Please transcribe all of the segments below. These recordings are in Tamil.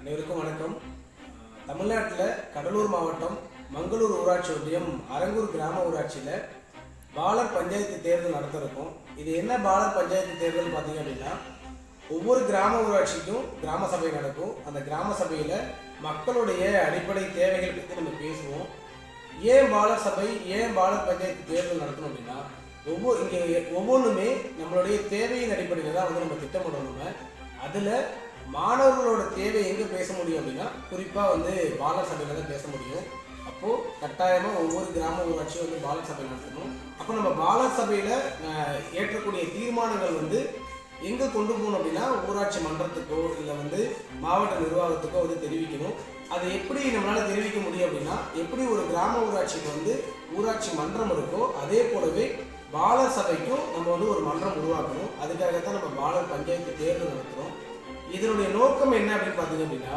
அனைவருக்கும் வணக்கம். தமிழ்நாட்டில் கடலூர் மாவட்டம் மங்களூர் ஊராட்சி ஒன்றியம் அரங்கூர் கிராம ஊராட்சியில் பாலர் பஞ்சாயத்து தேர்தல் நடத்திருக்கோம். இது என்ன பாலர் பஞ்சாயத்து தேர்தல் பார்த்தீங்க அப்படின்னா, ஒவ்வொரு கிராம ஊராட்சிக்கும் கிராம சபை நடக்கும். அந்த கிராம சபையில் மக்களுடைய அடிப்படை தேவைகள் பற்றி நம்ம பேசுவோம். ஏன் பாலர் சபை, ஏன் பாலர் பஞ்சாயத்து தேர்தல் நடத்தணும் அப்படின்னா, ஒவ்வொன்றுமே நம்மளுடைய தேவையின் அடிப்படையில் தான் நம்ம திட்டமிடணும். அதில் மாணவர்களோட தேவை எங்கே பேச முடியும் அப்படின்னா, குறிப்பாக பாலர் சபையில் தான் பேச முடியும். அப்போது கட்டாயமாக ஒவ்வொரு கிராம ஊராட்சியும் பாலர் சபை நடத்தணும். அப்போ நம்ம பாலர் சபையில் ஏற்றக்கூடிய தீர்மானங்கள் எங்கே கொண்டு போகணும் அப்படின்னா, ஊராட்சி மன்றத்துக்கோ இல்லை மாவட்ட நிர்வாகத்துக்கோ தெரிவிக்கணும். அது எப்படி நம்மளால் தெரிவிக்க முடியும் அப்படின்னா, எப்படி ஒரு கிராம ஊராட்சிக்கு ஊராட்சி மன்றம் இருக்கோ அதே போலவே பாலர் சபைக்கும் நம்ம ஒரு மன்றம் உருவாக்கணும். அதுக்காகத்தான் நம்ம பாலர் பஞ்சாயத்து தேர்தல் நடத்துகிறோம். இதனுடைய நோக்கம் என்ன அப்படின்னு பார்த்தீங்க அப்படின்னா,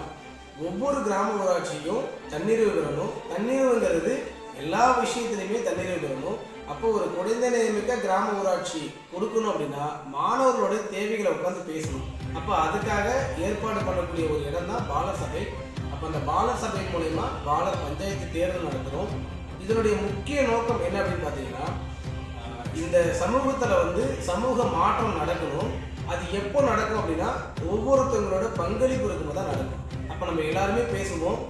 ஒவ்வொரு கிராம ஊராட்சியும் தன்னிறைவு பெறணும். தன்னிறைவுங்கிறது எல்லா விஷயத்துலையுமே தன்னிறைவு பெறணும். அப்போ ஒரு குறைந்த கிராம ஊராட்சி கொடுக்கணும் அப்படின்னா மாணவர்களோட தேவைகளை உட்காந்து பேசணும். அப்போ அதுக்காக ஏற்பாடு பண்ணக்கூடிய ஒரு இடம் தான் பாலர் சபை. அப்போ அந்த பாலர் சபை மூலயமா பாலர் பஞ்சாயத்து தேர்தல் நடத்துகிறோம். இதனுடைய முக்கிய நோக்கம் என்ன அப்படின்னு பார்த்தீங்கன்னா, இந்த சமூகத்தில் சமூக மாற்றம் நடக்கணும். அது எப்போ நடக்கும் அப்படின்னா, ஒவ்வொருத்தவங்களோட பங்களிப்பு இருக்கும்போது தான் நடக்கும். அப்போ நம்ம எல்லாருமே பேசுவோம்,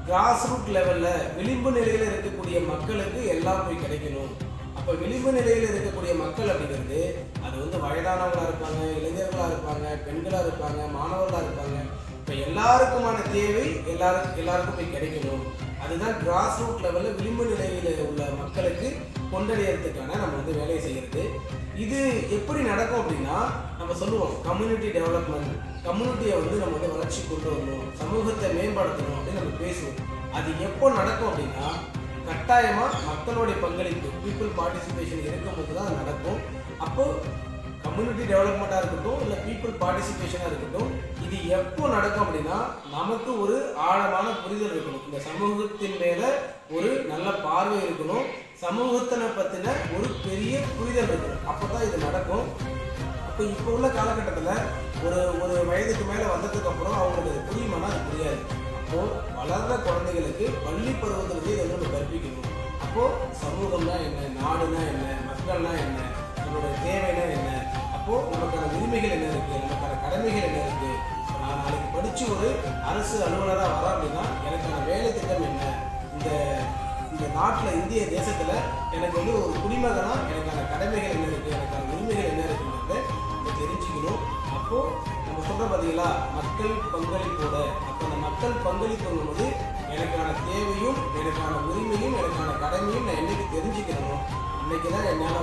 கிராஸ் ரூட் லெவலில் விளிம்பு நிலையில் இருக்கக்கூடிய மக்களுக்கு எல்லாம் போய் கிடைக்கணும். அப்போ விளிம்பு நிலையில் இருக்கக்கூடிய மக்கள் அப்படிங்கிறது அது வயதானவங்களாக இருப்பாங்க, இளைஞர்களாக இருப்பாங்க, பெண்களாக இருப்பாங்க, மாணவர்களாக இருப்பாங்க. இப்போ எல்லாருக்குமான தேவை எல்லாருக்கும் போய் கிடைக்கணும். அதுதான் கிராஸ் ரூட் லெவலில் விளிம்பு நிலையில் உள்ள மக்களுக்கு கொண்டடையிறதுக்கான நம்ம வேலையை செய்கிறது. இது எப்படி நடக்கும் அப்படின்னா, நம்ம சொல்லுவோம் கம்யூனிட்டி டெவலப்மெண்ட், கம்யூனிட்டியை நம்ம வளர்ச்சி கொண்டு வரணும், சமூகத்தை மேம்படுத்தணும் அப்படின்னு நம்ம பேசுவோம். அது எப்போ நடக்கும் அப்படின்னா, கட்டாயமாக மக்களுடைய பங்களிப்பு, பீப்புள் பார்ட்டிசிபேஷன் இருக்கும்போது தான் அது நடக்கும். அப்போது கம்யூனிட்டி டெவலப்மெண்ட்டாக இருக்கட்டும் இல்லை பீப்புள் பார்ட்டிசிபேஷனாக இருக்கட்டும், இது எப்போ நடக்கும் அப்படின்னா, நமக்கு ஒரு ஆழமான புரிதல் இருக்கணும். இந்த சமூகத்தின் மேலே ஒரு நல்ல பார்வை இருக்கணும், சமூகத்தினை பற்றின ஒரு பெரிய புரிதல் இருக்கணும். அப்போ தான் இது நடக்கும். அப்போ இப்போ உள்ள காலகட்டத்தில் ஒரு வயதுக்கு மேலே வந்ததுக்கப்புறம் அவங்களுக்கு அது புரியுமானா அது புரியாது. அப்போது வளர்கிற குழந்தைகளுக்கு பள்ளி பருவத்திலேயே இதை நம்ம கற்பிக்கணும். அப்போது சமூகம்னா என்ன, நாடுனா என்ன, மக்கள்னா என்ன, நம்மளோட தேவைனா என்ன, அப்போது நமக்கான உரிமைகள் என்ன இருக்குது, நமக்கான கடமைகள் என்ன இருக்குது. நான் நாளைக்கு படித்து ஒரு அரசு அலுவலராக வரேன் அப்படின்னா எனக்கான வேலை திட்டம் என்ன, இந்த நாட்டில் இந்திய தேசத்தில் எனக்கு ஒரு குடிமகனாக எனக்கான கடமைகள் என்ன இருக்குது, எனக்கான உரிமைகள் என்ன இருக்குங்கிறத நம்ம தெரிஞ்சுக்கணும். அப்போது நம்ம சொல்கிற பார்த்தீங்களா, மக்கள் பங்களிப்போட. அப்போ அந்த மக்கள் பங்களிப்புங்கும்போது எனக்கான தேவையும் எனக்கான உரிமையும் எனக்கான கடமையும் நான் என்னைக்கு தெரிஞ்சுக்கணும், அன்றைக்கி தான் என்னால்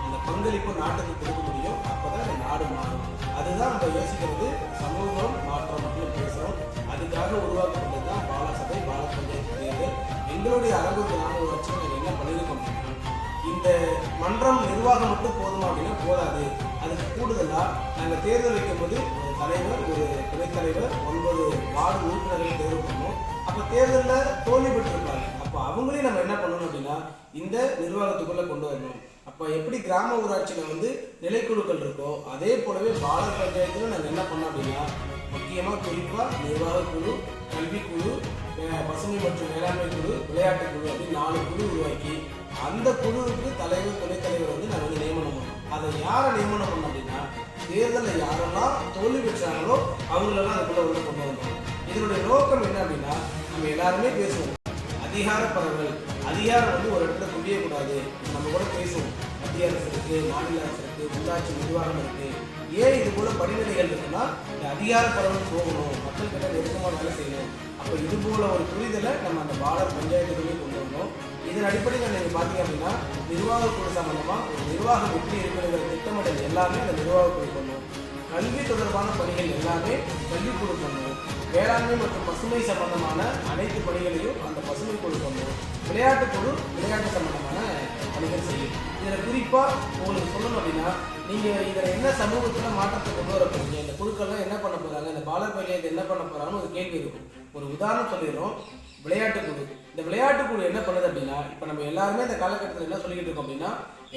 அந்த பங்களிப்பு நாட்டுக்கு கொடுக்க முடியும். அப்போ தான் இந்த நாடு மாறும். அதுதான் நம்ம யோசிக்கிறது. சமூகம் மாற்றம் அப்படின்னு பேசுகிறோம். அதுக்காக உருவாக்கப்பட்டது தான் பாலர் சபை, பாலர் பஞ்சாயத்து தேர்தல். எங்களுடைய அரங்கூர் கிராம ஊராட்சி நாங்கள் என்ன பண்ணியிருக்கோம் அப்படின்னா, இந்த மன்றம் நிர்வாகம் மட்டும் போதுமா அப்படின்னா போதாது. அதுக்கு கூடுதலாக நாங்கள் தேர்தல் வைக்கும்போது ஒரு தலைவர், ஒரு துணைத் தலைவர், 9 வார்டு உறுப்பினர்கள் தேர்வு பண்ணோம். அப்போ தேர்தலில் தோல்வி பெற்றிருப்பாங்க. அப்போ அவங்களையும் நம்ம என்ன பண்ணணும் அப்படின்னா, இந்த நிர்வாகத்துக்குள்ளே கொண்டு வரணும். அப்போ எப்படி கிராம ஊராட்சியில் நிலைக்குழுக்கள் இருக்கோ அதே போலவே பாலர் பஞ்சாயத்தில் நாங்கள் என்ன பண்ணோம் அப்படின்னா, முக்கியமாக குறிப்பாக நிர்வாக குழு, கல்விக்குழு, பசுமை மற்றும் வேளாண்மை குழு, விளையாட்டு குழு அப்படின்னு 4 குழு உருவாக்கி அந்த குழுவுக்கு தலைவர், துணைத் தலைவர் நாங்கள் நியமனம் பண்ணோம். அதை யாரை நியமனம் பண்ணோம் அப்படின்னா, தேர்தலில் யாரெல்லாம் தோல்வி பெற்றாங்களோ அவங்களெல்லாம் அதுக்குள்ளே கொண்டு வந்தோம். இதனுடைய நோக்கம் என்ன அப்படின்னா, நம்ம எல்லாருமே பேசுவோம் அதிகார பரவல். அதிகாரம் ஒரு இடத்துல குவியக்கூடாது. நம்ம கூட பேசுவோம் மத்திய அரசு இருக்குது, மாநில அரசு இருக்குது, உள்ளாட்சி நிர்வாகம் இருக்குது. ஏன் இது போல படிநிலைகள் இருக்குன்னா, இந்த அதிகார பரவல் போகணும், மக்கள் கிட்ட நெருக்கமாக வேலை செய்யணும். அப்போ இது போல ஒரு புரிதலை நம்ம அந்த பாலர் பஞ்சாயத்துக்குள்ளே கொண்டு வந்தோம். இதன் அடிப்படையில் நீங்கள் பார்த்தீங்க அப்படின்னா, நிர்வாக குழு சம்பந்தமாக ஒரு நிர்வாகம் எப்படி இருக்கிற திட்டமிடல் எல்லாமே அந்த நிர்வாக குழு பண்ணும். கல்வி தொடர்பான பணிகள் எல்லாமே கல்விக்குழு பண்ணும். வேளாண்மை மற்றும் பசுமை சம்பந்தமான அனைத்து பணிகளையும் அந்த பசுமை குழு பண்ணும். விளையாட்டு குழு விளையாட்டு சம்பந்தமான பணிகள் செய்யும். இதில் குறிப்பாக உங்களுக்கு சொல்லணும் அப்படின்னா, நீங்கள் இதில் என்ன சமூகத்தில் மாற்றத்தை கொண்டு வர போகிறீங்க, இந்த குழுக்கள்லாம் என்ன பண்ண போகிறாங்க, இந்த பாலர் பஞ்சாயத்து என்ன பண்ண போகிறாங்கன்னு ஒரு கேள்வி இருக்கும். ஒரு உதாரணம் சொல்லிடுறோம், விளையாட்டு குழு. இந்த விளையாட்டு குழு என்ன பண்ணுது அப்படின்னா, இப்போ நம்ம எல்லாருமே இந்த காலகட்டத்தில் என்ன சொல்லிக்கிட்டு இருக்கோம் அப்படின்னா,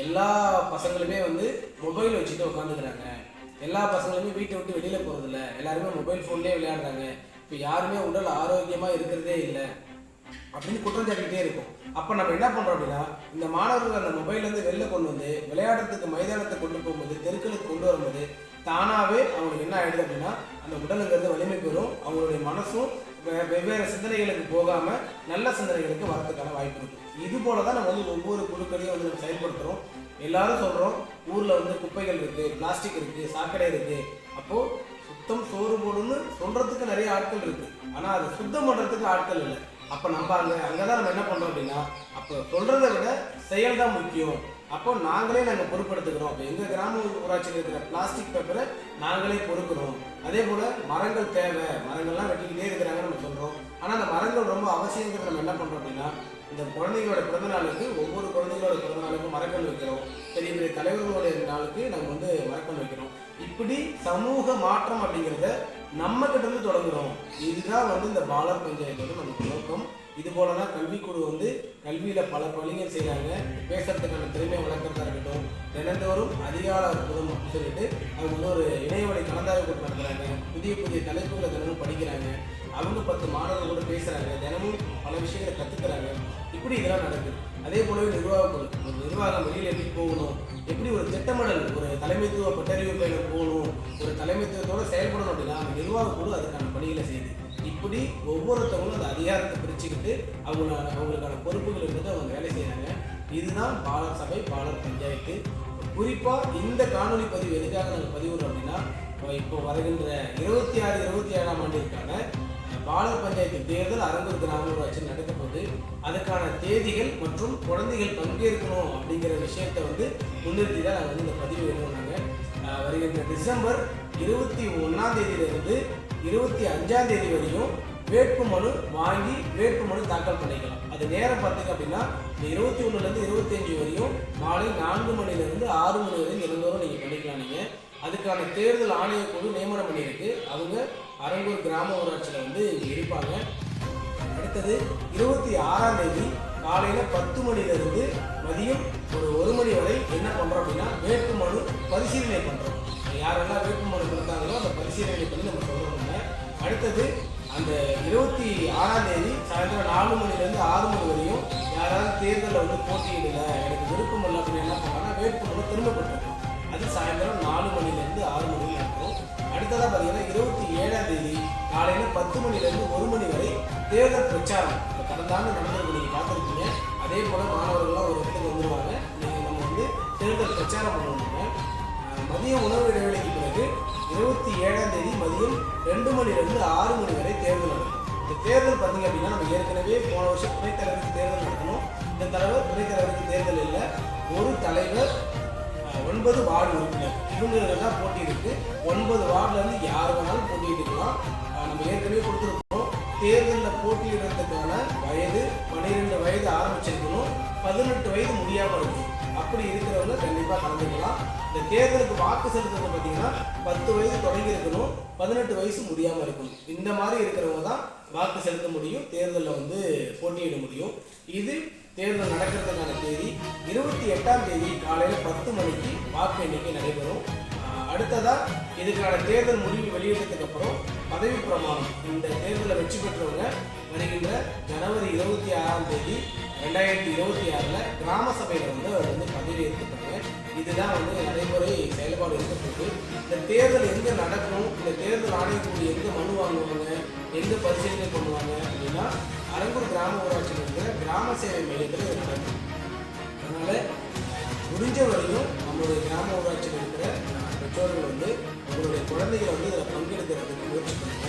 எல்லா பசங்களுமே மொபைல் வச்சுட்டு உட்காந்துக்கிறாங்க. எல்லா பசங்களுமே வீட்டை விட்டு வெளியில் போகிறதில்ல, எல்லாருமே மொபைல் ஃபோன்லேயே விளையாடுறாங்க. இப்போ யாருமே உடல் ஆரோக்கியமாக இருக்கிறதே இல்லை அப்படின்னு குற்றம் சாட்டிக்கிட்டே இருக்கும். அப்போ நம்ம என்ன பண்ணுறோம் அப்படின்னா, இந்த மாணவர்கள் அந்த மொபைல்லேருந்து வெளில கொண்டு வந்து விளையாடுறதுக்கு மைதானத்தை கொண்டு போகும்போது, தெருக்களுக்கு கொண்டு வரும்போது தானாகவே அவங்களுக்கு என்ன ஆகிடுது அப்படின்னா, அந்த உடலுங்கிறது வலிமை பெறும். அவங்களுடைய மனசும் வெவ்வேறு சிந்தனைகளுக்கு போகாமல் நல்ல சிந்தனைகளுக்கு வரதுக்கான வாய்ப்பு இருக்குது. இது போல தான் நம்ம வந்து ஒவ்வொரு குழுக்களையும் வந்து நம்ம செயல்படுத்துகிறோம். எல்லாரும் சொல்கிறோம், ஊரில் வந்து குப்பைகள் இருக்குது, பிளாஸ்டிக் இருக்குது, சாக்கடை இருக்குது. அப்போது சுத்தம் சோறு போடுன்னு சொல்கிறதுக்கு நிறைய ஆட்கள் இருக்குது, ஆனால் அதை சுத்தம் பண்ணுறதுக்கு ஆட்கள் இல்லை. அப்போ நம்ம அங்கே தான் நம்ம என்ன பண்ணுறோம் அப்படின்னா, அப்போ சொல்கிறத விட செயல் தான் முக்கியம். அப்போ நாங்களே நாங்கள் பொறுப்படுத்துக்கிறோம். அப்போ எங்கள் கிராம ஊராட்சியில் இருக்கிற பிளாஸ்டிக் பேப்பரை நாங்களே பொறுக்கிறோம். அதே போல் மரங்கள் தேவை, மரங்கள்லாம் வெட்டிக்கிட்டே இருக்கிறாங்கன்னு நம்ம சொல்கிறோம். ஆனால் அந்த மரங்கள் ரொம்ப அவசியங்கிறது நம்ம என்ன பண்ணுறோம் அப்படின்னா, இந்த குழந்தைகளோட பிறந்தநாளுக்கு ஒவ்வொரு குழந்தைகளோட பிறந்தநாளுக்கும் மரக்கன்று வைக்கிறோம். பெரிய பெரிய தலைவர்களுடைய நாளுக்கு நம்ம வந்து மரக்கன்று வைக்கிறோம். இப்படி சமூக மாற்றம் அப்படிங்கிறத நம்ம கிட்ட இருந்து தொடங்குறோம். இதுதான் வந்து இந்த பாலர் பஞ்சாயத்தோட நமக்கு நோக்கம். இது போல தான் கல்விக்குழு வந்து கல்வியில் பல பணிகள் செய்கிறாங்க. பேசுறதுக்கான திறமையை வளர்க்குறதா இருக்கட்டும், தினந்தோறும் அதிகார அற்புதம் அப்படின்னு சொல்லிட்டு அவங்க வந்து ஒரு இணையவழி கலந்தாய்வு கூட்டம் நடத்துகிறாங்க. புதிய புதிய தலைப்புகளை தினமும் படிக்கிறாங்க. அவங்க 10 மாணவர்கள் கூட பேசுகிறாங்க. தினமும் பல விஷயங்களை கற்றுக்கிறாங்க. இப்படி இதெல்லாம் நடக்குது. அதே போலவே நிர்வாகக்குழு, ஒரு நிர்வாகம் வெளியில் எப்படி போகணும், எப்படி ஒரு திட்டமிடல், ஒரு தலைமைத்துவ பட்டறிவு பயணம் போகணும், ஒரு தலைமைத்துவத்தோடு செயல்படணும் அப்படின்னா அந்த நிர்வாகக்குழு அதுக்கான பணிகளை செய்யுது. இப்படி ஒவ்வொருத்தவங்களும் அந்த அதிகாரத்தை பிரிச்சுக்கிட்டு அவங்களுக்கான பொறுப்புகள் இருந்துட்டு அவங்க வேலை செய்கிறாங்க. இதுதான் பாலர் சபை, பாலர் பஞ்சாயத்து. குறிப்பாக இந்த காணொலி பதிவு எதுக்காக நாங்கள் பதிவுறோம் அப்படின்னா, இப்போ வருகின்ற 26, 27ஆம் ஆண்டிற்கான பாலர் பஞ்சாயத்து தேர்தல் அரங்கூர் கிராம ஊராட்சி நடக்க போகுது. அதுக்கான தேதிகள் மற்றும் குழந்தைகள் பங்கேற்கணும் அப்படிங்கிற விஷயத்தை வந்து முன்னிறுத்தி தான் நாங்கள் வந்து இந்த பதிவு எழுதுனாங்க. வருகின்ற டிசம்பர் 21ஆம் தேதியிலிருந்து 25ஆம் தேதி வரையும் வேட்புமனு வாங்கி வேட்புமனு தாக்கல் பண்ணிக்கலாம். அது நேரம் பார்த்தீங்க அப்படின்னா, இந்த 21லேருந்து 25 வரையும் மாலை 4 மணிலேருந்து 6 மணி வரையும் தினந்தோறும் நீங்கள் பண்ணிக்கலாம். நீங்கள் அதுக்கான தேர்தல் ஆணையக்குழு நியமனம் பண்ணியிருக்கு. அவங்க அரங்கூர் கிராம ஊராட்சியில் வந்து இங்கே இருப்பாங்க. அடுத்தது 26ஆம் தேதி காலையில் 10 மணிலேருந்து மதியம் ஒரு 1 மணி வரை என்ன பண்ணுறோம் அப்படின்னா, வேட்புமனு பரிசீலனை பண்ணுறோம். யாரெல்லாம் வேட்புமனு கொடுத்தாங்களோ அந்த பரிசீலனை பண்ணி நம்ம சொல்கிறோம். அடுத்தது அந்த 26ஆம் தேதி சாயந்தரம் 4 மணிலேருந்து 6 மணி வரையும் யாராவது தேர்தலில் வந்து போட்டியிடலை, எனக்கு விருப்பம் இல்லை அப்படின்னு என்ன பண்ணாங்கன்னா வேட்புமனு திரும்பப்பட்டிருக்கும். அது சாயந்தரம் 4 மணிலேருந்து 6 மணி நடக்கும். அடுத்ததாக பார்த்தீங்கன்னா 27ஆம் தேதி காலையில் 10 மணிலேருந்து 1 மணி வரை தேர்தல் பிரச்சாரம். இப்போ கடந்த ஆண்டு நடந்திருக்கு, நீங்கள் பார்த்துருக்கீங்க. அதே போல் மாணவர்கள்லாம் ஒரு இடத்துக்கு வந்துடுவாங்க. நீங்கள் நம்ம வந்து தேர்தல் பிரச்சாரம் பண்ணுவாங்க. மதிய உணவு இடைவெளிக்கு பிறகு 27ஆம் தேதி மதியம் 2 மணிலேருந்து 6 மணி வரை தேர்தல் நடக்கும். இந்த தேர்தல் பார்த்தீங்க அப்படின்னா, நம்ம ஏற்கனவே போன வருஷம் துணைத் தலைவருக்கு தேர்தல் நடத்தணும். இந்த தலைவர் துணைத் தலைவருக்கு தேர்தல் இல்லை, ஒரு தலைவர் 9 வார்டு உறுப்பினர் இவங்களுக்கு தான் போட்டி இருக்கு. 9 வார்டுலேருந்து யார் வேணாலும் போட்டியிட்டுக்கலாம். நம்ம ஏற்கனவே கொடுத்துருக்கோம். தேர்தலில் போட்டியிடுறதுக்கான வயது 12 வயது ஆரம்பிச்சிருக்கணும், 18 வயது முடியாமல் இருக்கும். அப்படி இருக்கிறவங்க கண்டிப்பாக கலந்துக்கலாம். இந்த தேர்தலுக்கு வாக்கு செலுத்துறது பார்த்தீங்கன்னா 10 வயது தொடங்கி இருக்கணும், 18 வயசு முடியாமல் இருக்கணும். இந்த மாதிரி இருக்கிறவங்க தான் வாக்கு செலுத்த முடியும், தேர்தலில் வந்து போட்டியிட முடியும். இது தேர்தல் நடக்கிறதுக்கான தேதி. 28ஆம் தேதி காலையில் 10 மணிக்கு வாக்கு எண்ணிக்கை நடைபெறும். அடுத்ததாக இதுக்கான தேர்தல் முடிவு வெளியிட்டதுக்கு அப்புறம் பதவி பிரமாணம். இந்த தேர்தலில் வெற்றி பெற்றவங்க வருகின்ற ஜனவரி 26ஆம் தேதி 2026 கிராம சபையில் வந்து பதவி ஏற்றுப்பாங்க. இதுதான் வந்து நடைமுறை செயல்பாடு இருக்கப்பட்டு, இந்த தேர்தல் எங்கே நடக்கும், இந்த தேர்தல் ஆணையக்குழு எங்கே மனு வாங்குவாங்க, எங்கே பரிசீலனை பண்ணுவாங்க அப்படின்னா அரங்கூர் கிராம ஊராட்சியில் இருக்கிற கிராம சேவை மையத்தில் இது நடக்கும். அதனால் முடிஞ்ச வரையும் நம்மளுடைய கிராம ஊராட்சியில் இருக்கிற பெற்றோர்கள் வந்து உங்களுடைய குழந்தைகளை வந்து இதில் பங்கெடுக்கிறதுக்கு முயற்சி பண்ணுங்க.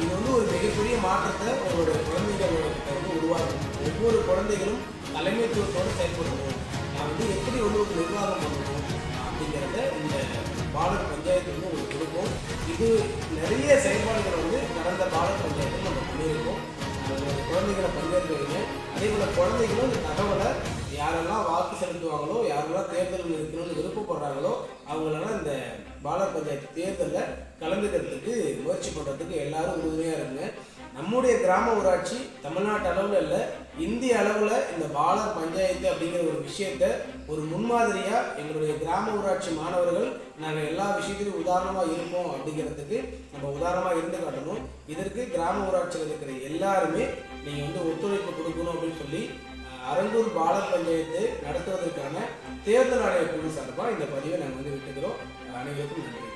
இது வந்து ஒரு மிகப்பெரிய மாற்றத்தை உங்களுடைய குழந்தைகளோட வந்து உருவாக்கும். ஒவ்வொரு குழந்தைகளும் தலைமைத்துவத்தோடு செயல்படணும். நான் வந்து எப்படி வந்து ஒரு நிர்வாகம் பண்ணணும் அப்படிங்கிறத இந்த பாலர் பஞ்சாயத்து வந்து உங்களுக்கு கொடுக்கும். இது நிறைய செயல்பாடுகள் வந்து கடந்த பாலர் பஞ்சாயத்தில் நம்ம பண்ணியிருக்கோம். குழந்தைகளை பங்கேற்கிறீங்க. அதே போல் குழந்தைகளும் இந்த தகவலை யாரெல்லாம் வாக்கு செலுத்துவாங்களோ, யாரெல்லாம் தேர்தலில் இருக்கணும்னு விருப்பப்படுறாங்களோ அவங்களெல்லாம் இந்த பாலர் பஞ்சாயத்து தேர்தலில் கலந்துக்கிறதுக்கு முயற்சி பண்ணுறதுக்கு எல்லாரும் உறுதுணையாக இருங்க. நம்முடைய கிராம ஊராட்சி தமிழ்நாட்டு அளவில் இல்லை, இந்திய அளவில் இந்த பாலர் பஞ்சாயத்து அப்படிங்கிற ஒரு விஷயத்த ஒரு முன்மாதிரியாக எங்களுடைய கிராம ஊராட்சி மாணவர்கள் நாங்கள் எல்லா விஷயத்திலும் உதாரணமாக இருப்போம் அப்படிங்கிறதுக்கு நம்ம உதாரணமாக இருந்து காட்டணும். இதற்கு கிராம ஊராட்சியில் இருக்கிற எல்லாருமே நீங்கள் ஒத்துழைப்பு கொடுக்கணும் அப்படின்னு சொல்லி அரங்கூர் பாலர் பஞ்சாயத்து நடத்துவதற்கான தேர்தல் ஆணைய குழு சார்பாக இந்த பதிவை நாங்கள் விட்டுக்கிறோம். அனைவருக்கும் நன்றி.